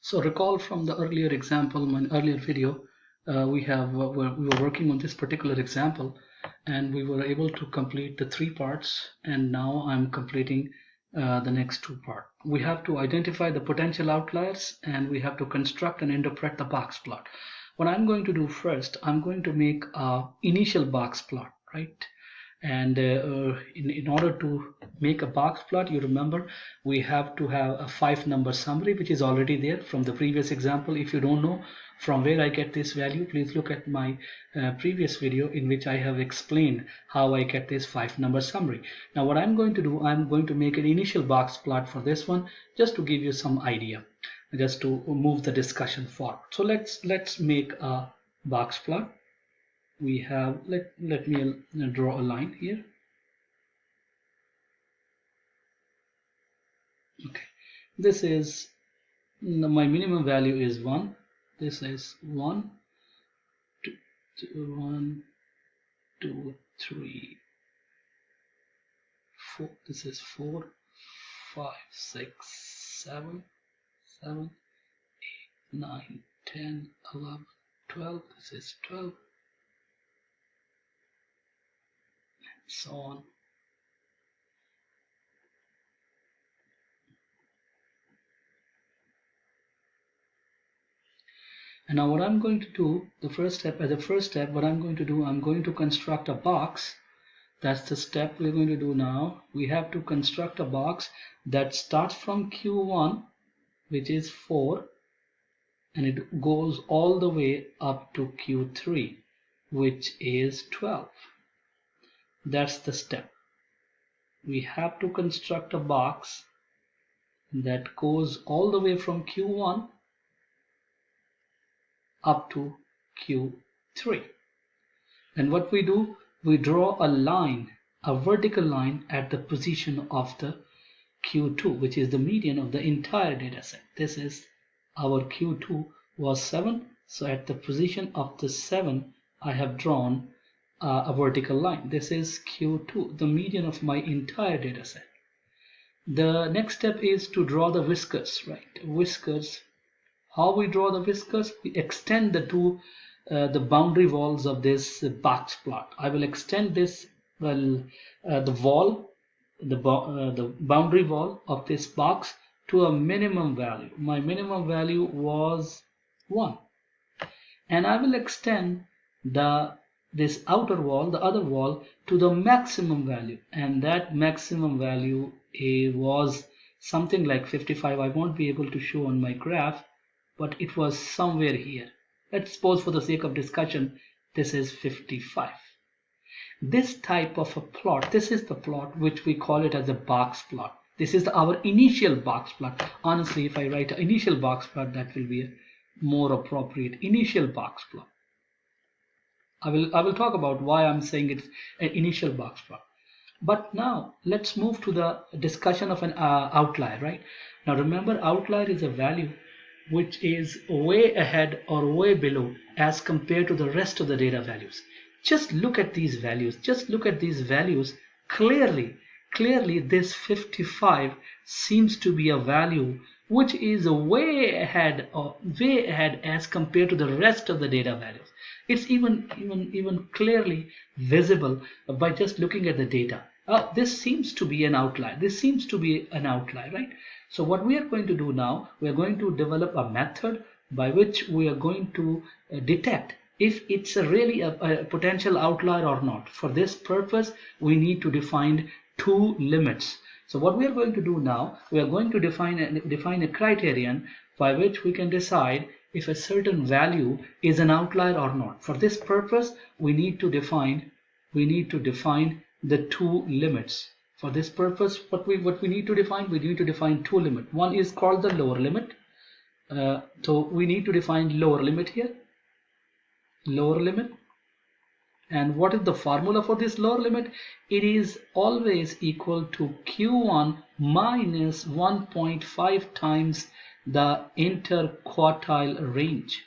So recall from the earlier example, my earlier video, we were working on this particular example, and we were able to complete the 3 parts, and now I'm completing the next 2 parts. We have to identify the potential outliers, and we have to construct and interpret the box plot. What I'm going to do first, I'm going to make a initial box plot, right? And in order to make a box plot, you remember we have to have a 5-number summary, which is already there from the previous example. If you don't know from where I get this value, please look at my previous video in which I have explained how I get this 5-number summary. Now what I'm going to do, I'm going to make an initial box plot for this one, just to give you some idea, just to move the discussion forward. So let's make a box plot. We have, let me draw a line here. Okay, this is my minimum value is 1. This is 1, 2, 3, 4. This is 4, 5, 6, 7, 8, 9, 10, 11, 12. This is 12. So on. And now what I'm going to do, the first step, what I'm going to do, I'm going to construct a box. That's the step we're going to do now. We have to construct a box that starts from Q1, which is 4, and it goes all the way up to Q3, which is 12. That's the step. We have to construct a box that goes all the way from Q1 up to Q3. And what we do, we draw a line, a vertical line at the position of the Q2, which is the median of the entire data set. This is our Q2 was 7, so at the position of the 7 I have drawn a vertical line. This is Q2, the median of my entire data set. The next step is to draw the whiskers, right? Whiskers. How we draw the whiskers? We extend the boundary walls of this box plot. I will extend this, the boundary wall of this box to a minimum value. My minimum value was 1, and I will extend this outer wall, the other wall, to the maximum value, and that maximum value was something like 55. I won't be able to show on my graph, but it was somewhere here. Let's suppose for the sake of discussion this is 55. This type of a plot, this is the plot which we call it as a box plot. This is our initial box plot. Honestly, if I write an initial box plot, that will be a more appropriate initial box plot. I will talk about why I'm saying it's an initial box plot. But now let's move to the discussion of an outlier, right? Now remember, outlier is a value which is way ahead or way below as compared to the rest of the data values. Just look at these values. Just look at these values. Clearly this 55 seems to be a value which is way ahead as compared to the rest of the data values. It's even clearly visible by just looking at the data. This seems to be an outlier. This seems to be an outlier, right? So what we are going to do now, we are going to develop a method by which we are going to detect if it's really a potential outlier or not. For this purpose, we need to define 2 limits. So what we are going to do now, we are going to define a criterion by which we can decide if a certain value is an outlier or not. For this purpose, we need to define the 2 limits. For this purpose, what we need to define, we need to define 2 limits. One is called the lower limit. So we need to define lower limit here. Lower limit. And what is the formula for this lower limit? It is always equal to Q1 minus 1.5 times the interquartile range.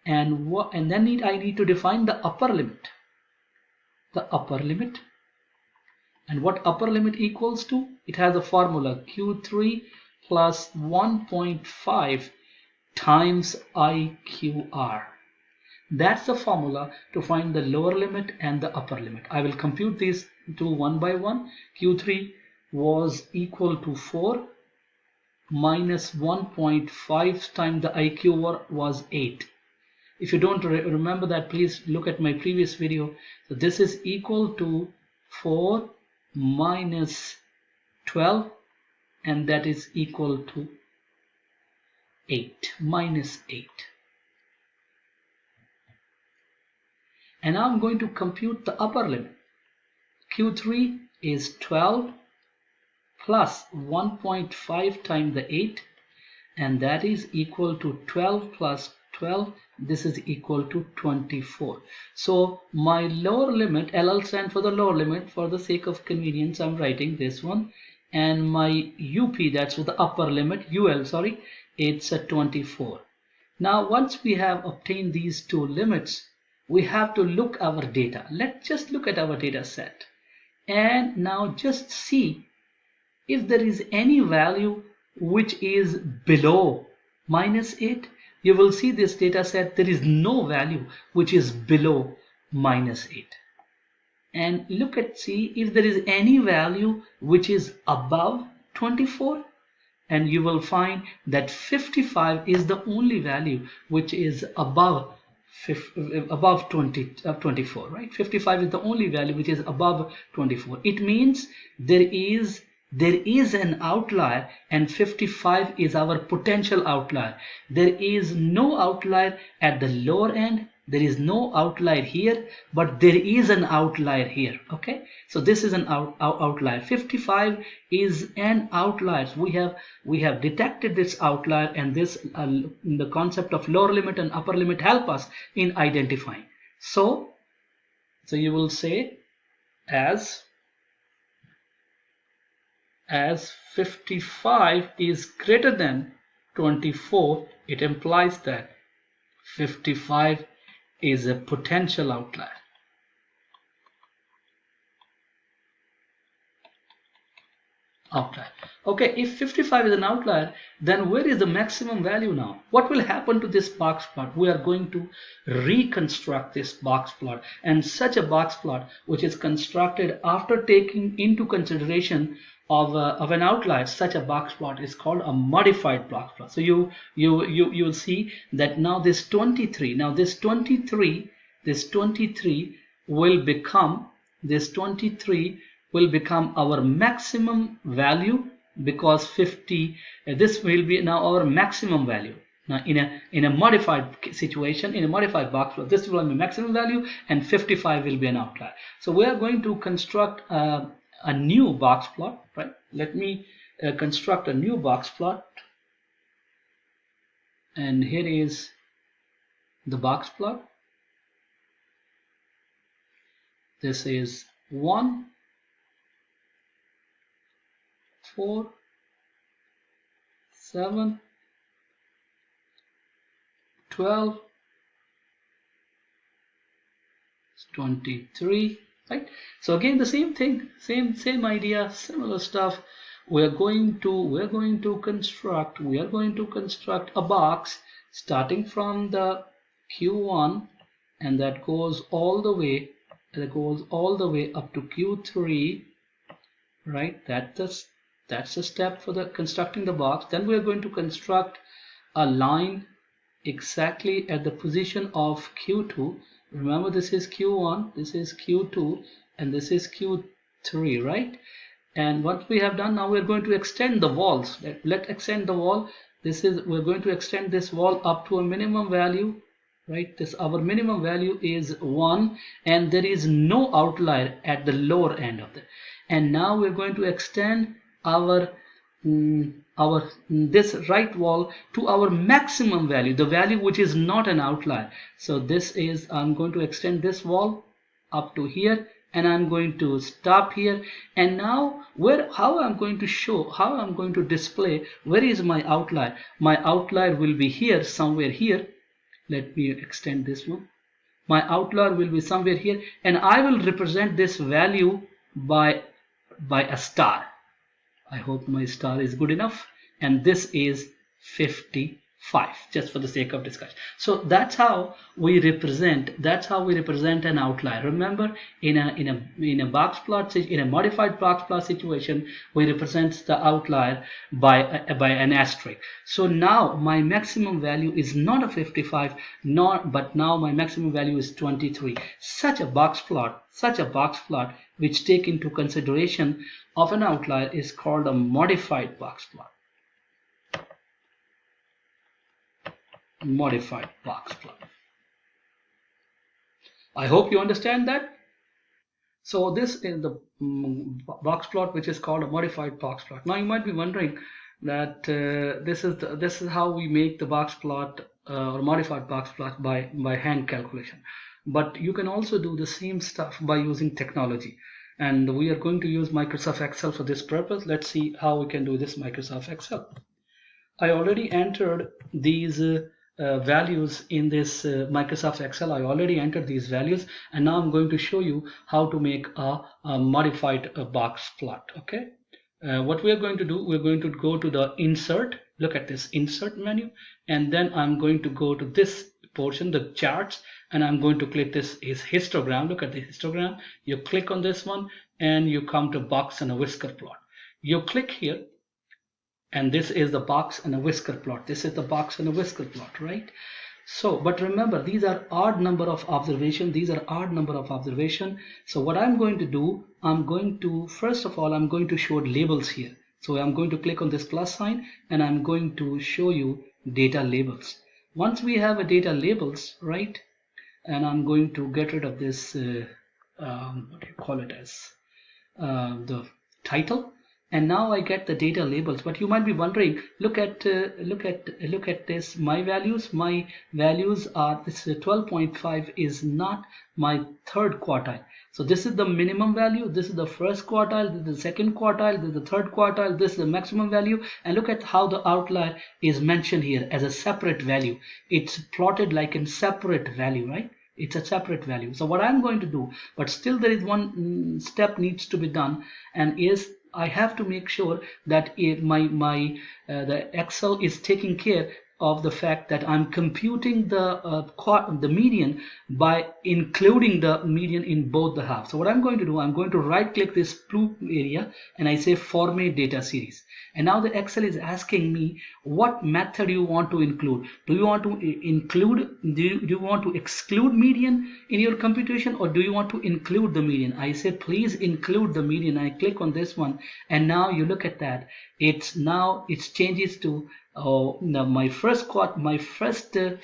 And then I need to define the upper limit. The upper limit. And what upper limit equals to? It has a formula Q3 plus 1.5 times IQR. That's the formula to find the lower limit and the upper limit. I will compute these two one by one. Q3 was equal to 4 minus 1.5 times the IQR was 8. If you don't remember that, please look at my previous video. So this is equal to 4 minus 12, and that is equal to 8, minus 8. And now I'm going to compute the upper limit. Q3 is 12 plus 1.5 times the 8, and that is equal to 12 plus 12. This is equal to 24. So my lower limit, LL stands for the lower limit. For the sake of convenience, I'm writing this one. And my UP, that's for the upper limit, UL, sorry, it's a 24. Now once we have obtained these two limits, we have to look our data. Let's just look at our data set. And now just see if there is any value which is below minus 8. You will see this data set, there is no value which is below minus 8. And look at, see if there is any value which is above 24, and you will find that 55 is the only value which is above 24, right? 55 is the only value which is above 24. It means there is an outlier, and 55 is our potential outlier. There is no outlier at the lower end. There is no outlier here, but there is an outlier here. Okay, so this is an outlier. 55 is an outlier. We have detected this outlier, and this the concept of lower limit and upper limit help us in identifying. So you will say as 55 is greater than 24, it implies that 55 is a potential outlier. Okay, if 55 is an outlier, then where is the maximum value now? What will happen to this box plot? We are going to reconstruct this box plot, and such a box plot which is constructed after taking into consideration of an outlier, such a box plot is called a modified box plot. So you will see that now this 23 will become our maximum value, because 50 this will be now our maximum value. Now in a modified situation, in a modified box plot, this will be maximum value, and 55 will be an outlier. So we are going to construct a new box plot, right? Let me construct a new box plot, and here is the box plot. This is 1, 4, 7, 12, 23, right? So again the same thing, same idea, similar stuff. We are going to construct a box starting from the Q1, and that goes all the way up to Q3, right? That's the step for the constructing the box. Then we are going to construct a line exactly at the position of Q2. Remember, this is Q1, this is Q2, and this is Q3, right? And what we have done, now we're going to extend the walls. Let's extend the wall. We're going to extend this wall up to a minimum value, right? Our minimum value is 1, and there is no outlier at the lower end of it. And now we're going to extend this right wall to our maximum value, the value which is not an outlier. So this is, I'm going to extend this wall up to here, and I'm going to stop here. And now how I'm going to display where is my outlier. My outlier will be here, somewhere here. Let me extend this one. My outlier will be somewhere here, and I will represent this value by a star. I hope my star is good enough. and this is 55, just for the sake of discussion. So that's how we represent an outlier. Remember, in a box plot, in a modified box plot situation, we represent the outlier by an asterisk. So now my maximum value is not a 55, but now my maximum value is 23. Such a box plot which take into consideration of an outlier is called a modified box plot. Modified box plot. I hope you understand that. So this is the box plot which is called a modified box plot. Now you might be wondering that this is how we make the box plot or modified box plot by hand calculation. But you can also do the same stuff by using technology. And we are going to use Microsoft Excel for this purpose. Let's see how we can do this Microsoft Excel. I already entered these values in this Microsoft Excel. I already entered these values, and now I'm going to show you how to make a modified box plot. Okay, what we are going to do, we're going to go to the insert, look at this insert menu, and then I'm going to go to this portion, the charts, and I'm going to click this is histogram. Look at the histogram. You click on this one and you come to box and a whisker plot. You click here, and this is the box and a whisker plot. This is the box and a whisker plot, right? So, but remember, these are odd number of observation. These are odd number of observation. So what I'm going to do, first of all, I'm going to show labels here. So I'm going to click on this plus sign and I'm going to show you data labels. Once we have a data labels, right? And I'm going to get rid of this, what do you call it as, the title. And now I get the data labels. But you might be wondering, look at this. My values are this 12.5 is not my third quartile. So this is the minimum value. This is the first quartile. This is the second quartile. This is the third quartile. This is the maximum value. And look at how the outlier is mentioned here as a separate value. It's plotted like in separate value, right? It's a separate value. So what I'm going to do, but still there is one step needs to be done, and is I have to make sure that the Excel is taking care of the fact that I'm computing the median by including the median in both the halves. So what I'm going to do, I'm going to right click this blue area and I say format data series. And now the Excel is asking me what method you want to include. Do you want to do you want to exclude median in your computation, or do you want to include the median? I say please include the median. I click on this one, and now you look at that. It changes to my first quartile,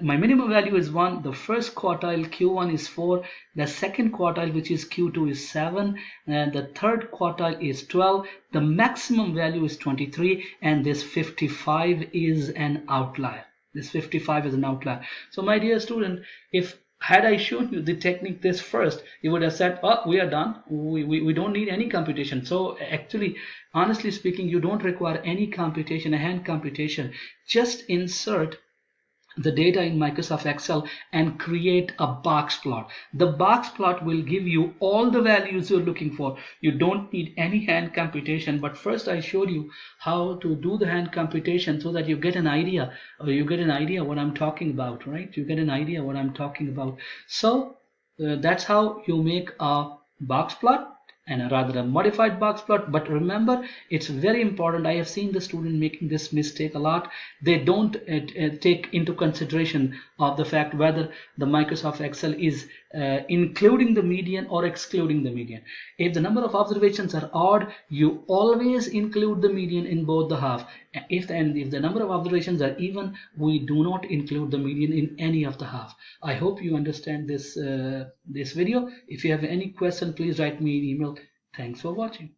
my minimum value is 1, the first quartile Q1 is 4, the second quartile, which is Q2, is 7, and the third quartile is 12, the maximum value is 23, and this 55 is an outlier. This 55 is an outlier. So my dear student, had I shown you the technique this first, you would have said, oh, we are done. We don't need any computation. So actually, honestly speaking, you don't require any computation, a hand computation. Just insert the data in Microsoft Excel and create a box plot. The box plot will give you all the values you're looking for. You don't need any hand computation, but first I showed you how to do the hand computation so that you get an idea, what I'm talking about, right? You get an idea what I'm talking about. So that's how you make a box plot, and rather a modified box plot. But remember, it's very important. I have seen the student making this mistake a lot. They don't take into consideration of the fact whether the Microsoft Excel is including the median or excluding the median. If the number of observations are odd, you always include the median in both the half. If the number of observations are even, we do not include the median in any of the half. I hope you understand this video. If you have any question, please write me an email. Thanks for watching.